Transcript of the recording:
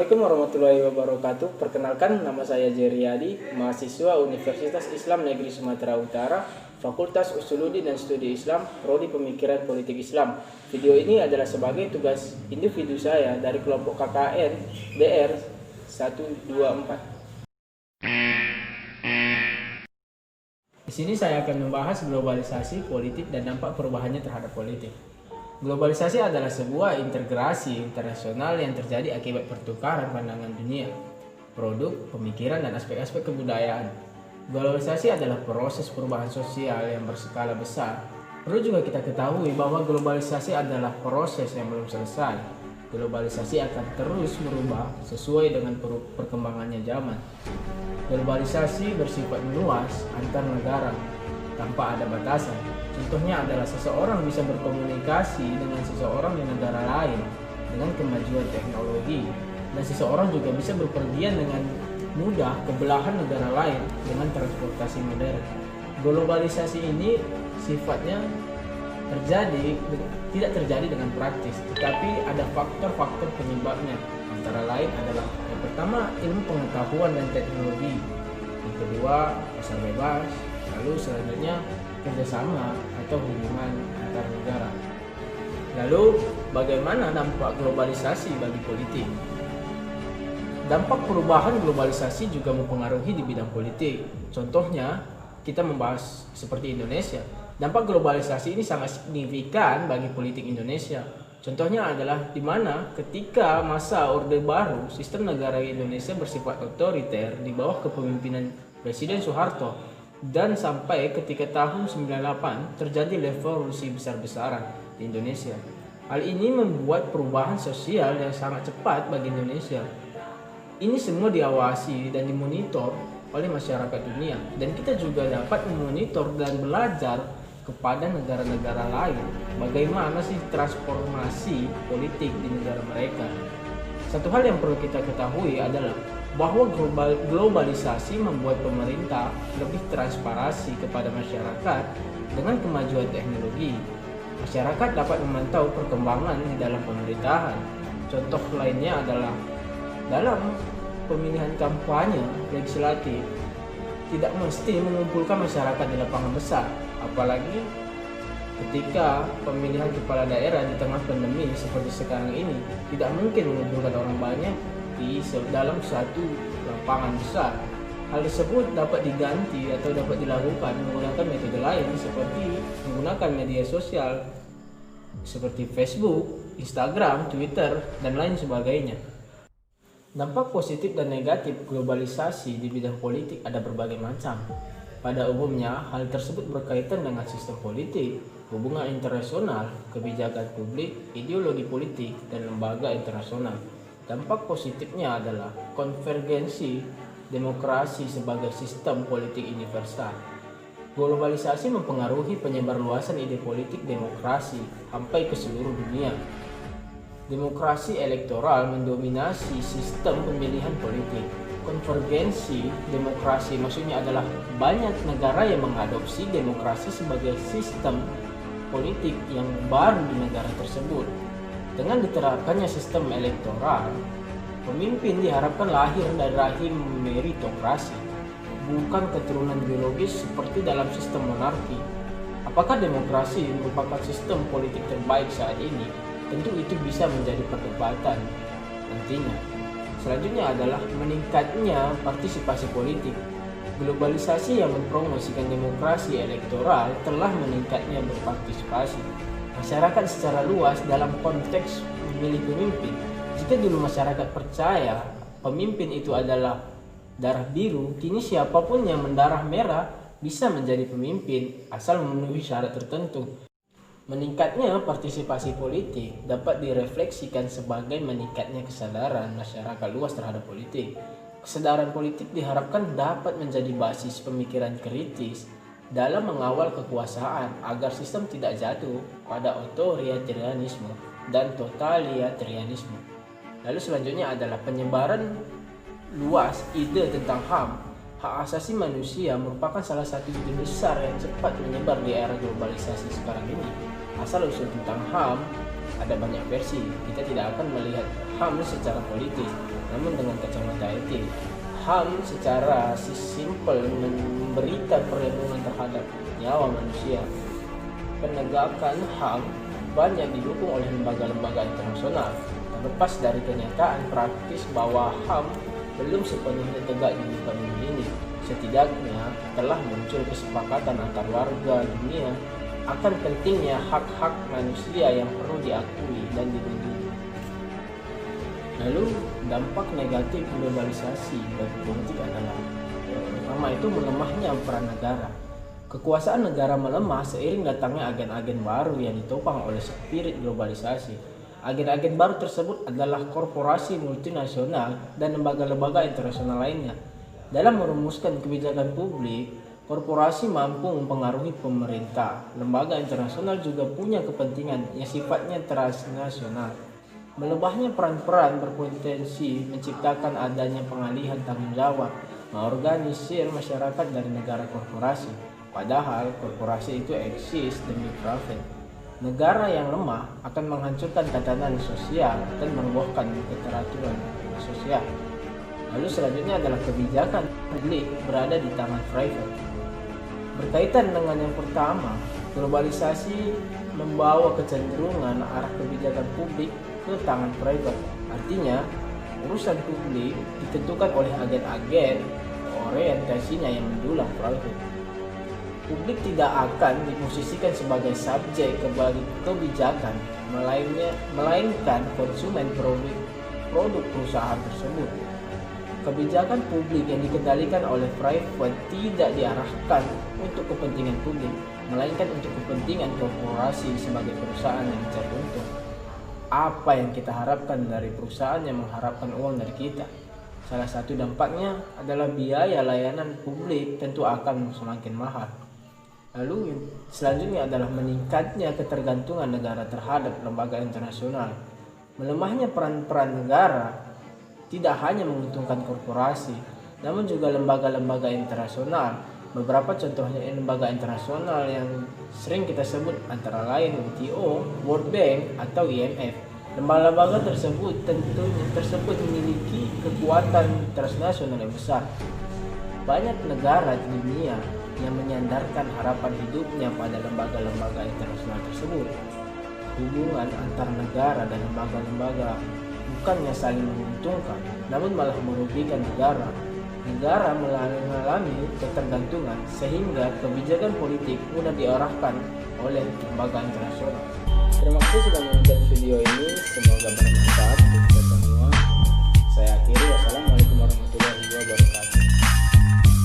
Assalamualaikum warahmatullahi wabarakatuh. Perkenalkan, nama saya Jerryadi, mahasiswa Universitas Islam Negeri Sumatera Utara, Fakultas Usuluddin dan Studi Islam, Prodi Pemikiran Politik Islam. Video ini adalah sebagai tugas individu saya dari kelompok KKN DR 124. Di sini saya akan membahas globalisasi, politik, dan dampak perubahannya terhadap politik. Globalisasi adalah sebuah integrasi internasional yang terjadi akibat pertukaran pandangan dunia, produk, pemikiran, dan aspek-aspek kebudayaan. Globalisasi adalah proses perubahan sosial yang berskala besar. Perlu juga kita ketahui bahwa globalisasi adalah proses yang belum selesai. Globalisasi akan terus berubah sesuai dengan perkembangannya zaman. Globalisasi bersifat meluas antar negara tanpa ada batasan. Contohnya adalah seseorang bisa berkomunikasi dengan seseorang di negara lain dengan kemajuan teknologi, dan seseorang juga bisa berpergian dengan mudah ke belahan negara lain dengan transportasi modern. Globalisasi ini sifatnya tidak terjadi dengan praktis, tetapi ada faktor-faktor penyebabnya. Antara lain adalah yang pertama, ilmu pengetahuan dan teknologi. Yang kedua, pasar bebas. Lalu selanjutnya, kerjasama atau hubungan antar negara. Lalu bagaimana dampak globalisasi bagi politik? Dampak perubahan globalisasi juga mempengaruhi di bidang politik. Contohnya, kita membahas seperti Indonesia. Dampak globalisasi ini sangat signifikan bagi politik Indonesia. Contohnya adalah di mana ketika masa Orde Baru, sistem negara Indonesia bersifat otoriter di bawah kepemimpinan Presiden Soeharto, dan sampai ketika tahun 98 terjadi revolusi besar-besaran di Indonesia. Hal ini membuat perubahan sosial yang sangat cepat bagi Indonesia. Ini semua diawasi dan dimonitor oleh masyarakat dunia, dan kita juga dapat memonitor dan belajar kepada negara-negara lain bagaimana sih transformasi politik di negara mereka. Satu hal yang perlu kita ketahui adalah bahwa globalisasi membuat pemerintah lebih transparansi kepada masyarakat. Dengan kemajuan teknologi, masyarakat dapat memantau perkembangan di dalam pemerintahan. Contoh lainnya adalah dalam pemilihan kampanye legislatif, tidak mesti mengumpulkan masyarakat di lapangan besar, apalagi ketika pemilihan kepala daerah di tengah pandemi seperti sekarang ini. Tidak mungkin mengumpulkan orang banyak di dalam satu lapangan besar. Hal tersebut dapat diganti atau dapat dilakukan menggunakan metode lain seperti menggunakan media sosial seperti Facebook, Instagram, Twitter, dan lain sebagainya. Dampak positif dan negatif globalisasi di bidang politik ada berbagai macam. Pada umumnya, hal tersebut berkaitan dengan sistem politik, hubungan internasional, kebijakan publik, ideologi politik, dan lembaga internasional. Dampak positifnya adalah konvergensi demokrasi sebagai sistem politik universal. Globalisasi mempengaruhi penyebarluasan ide politik demokrasi sampai ke seluruh dunia. Demokrasi elektoral mendominasi sistem pemilihan politik. Konvergensi demokrasi maksudnya adalah banyak negara yang mengadopsi demokrasi sebagai sistem politik yang baru di negara tersebut. Dengan diterapkannya sistem elektoral, pemimpin diharapkan lahir dari rahim meritokrasi, bukan keturunan biologis seperti dalam sistem monarki. Apakah demokrasi merupakan sistem politik terbaik saat ini? Tentu itu bisa menjadi perdebatan nantinya. Selanjutnya adalah meningkatnya partisipasi politik. Globalisasi yang mempromosikan demokrasi elektoral telah meningkatnya berpartisipasi masyarakat secara luas dalam konteks memilih pemimpin. Jika dulu masyarakat percaya pemimpin itu adalah darah biru, kini siapapun yang mendarah merah bisa menjadi pemimpin asal memenuhi syarat tertentu. Meningkatnya partisipasi politik dapat direfleksikan sebagai meningkatnya kesadaran masyarakat luas terhadap politik. Kesadaran politik diharapkan dapat menjadi basis pemikiran kritis dalam mengawal kekuasaan agar sistem tidak jatuh pada otoritarianisme dan totalitarianisme. Lalu selanjutnya adalah penyebaran luas ide tentang HAM. Hak asasi manusia merupakan salah satu ide besar yang cepat menyebar di era globalisasi sekarang ini. Asal-usul tentang HAM ada banyak versi. Kita tidak akan melihat HAM secara politis, namun dengan kacamata etik. HAM secara simpel memberikan perlindungan terhadap nyawa manusia. Penegakan HAM banyak didukung oleh lembaga-lembaga internasional. Terlepas dari kenyataan praktis bahwa HAM belum sepenuhnya tegak di muka bumi ini, setidaknya telah muncul kesepakatan antar warga dunia akan pentingnya hak-hak manusia yang perlu diakui dan dilindungi. Lalu dampak negatif globalisasi bagi politik adalah pertama itu melemahnya peran negara. Kekuasaan negara melemah seiring datangnya agen-agen baru yang ditopang oleh spirit globalisasi. Agen-agen baru tersebut adalah korporasi multinasional dan lembaga-lembaga internasional lainnya. Dalam merumuskan kebijakan publik, korporasi mampu mempengaruhi pemerintah. Lembaga internasional juga punya kepentingan yang sifatnya transnasional. Melemahnya peran-peran berpotensi menciptakan adanya pengalihan tanggung jawab, mengorganisir masyarakat dari negara korporasi. Padahal korporasi itu eksis demi profit. Negara yang lemah akan menghancurkan tatanan sosial dan merobohkan keteraturan sosial. Lalu selanjutnya adalah kebijakan publik berada di tangan private. Berkaitan dengan yang pertama, globalisasi membawa kecenderungan arah kebijakan publik ke tangan private. Artinya, urusan publik ditentukan oleh agen-agen orientasinya yang mendulang private. Publik tidak akan diposisikan sebagai subjek kebijakan, melainkan konsumen produk perusahaan tersebut. Kebijakan publik yang dikendalikan oleh private tidak diarahkan untuk kepentingan publik, melainkan untuk kepentingan korporasi sebagai perusahaan yang mencari untung. Apa yang kita harapkan dari perusahaan yang mengharapkan uang dari kita? Salah satu dampaknya adalah biaya layanan publik tentu akan semakin mahal. Lalu selanjutnya adalah meningkatnya ketergantungan negara terhadap lembaga internasional. Melemahnya peran-peran negara tidak hanya menguntungkan korporasi, namun juga lembaga-lembaga internasional. Beberapa contohnya lembaga internasional yang sering kita sebut antara lain WTO, World Bank, atau IMF. Lembaga-lembaga tersebut memiliki kekuatan transnasional yang besar. Banyak negara di dunia yang menyandarkan harapan hidupnya pada lembaga-lembaga internasional tersebut. Hubungan antar negara dan lembaga-lembaga bukannya saling menguntungkan, namun malah merugikan negara. Negara mengalami ketergantungan sehingga kebijakan politik mudah diarahkan oleh lembaga internasional. Terima kasih sudah menonton video ini, semoga bermanfaat.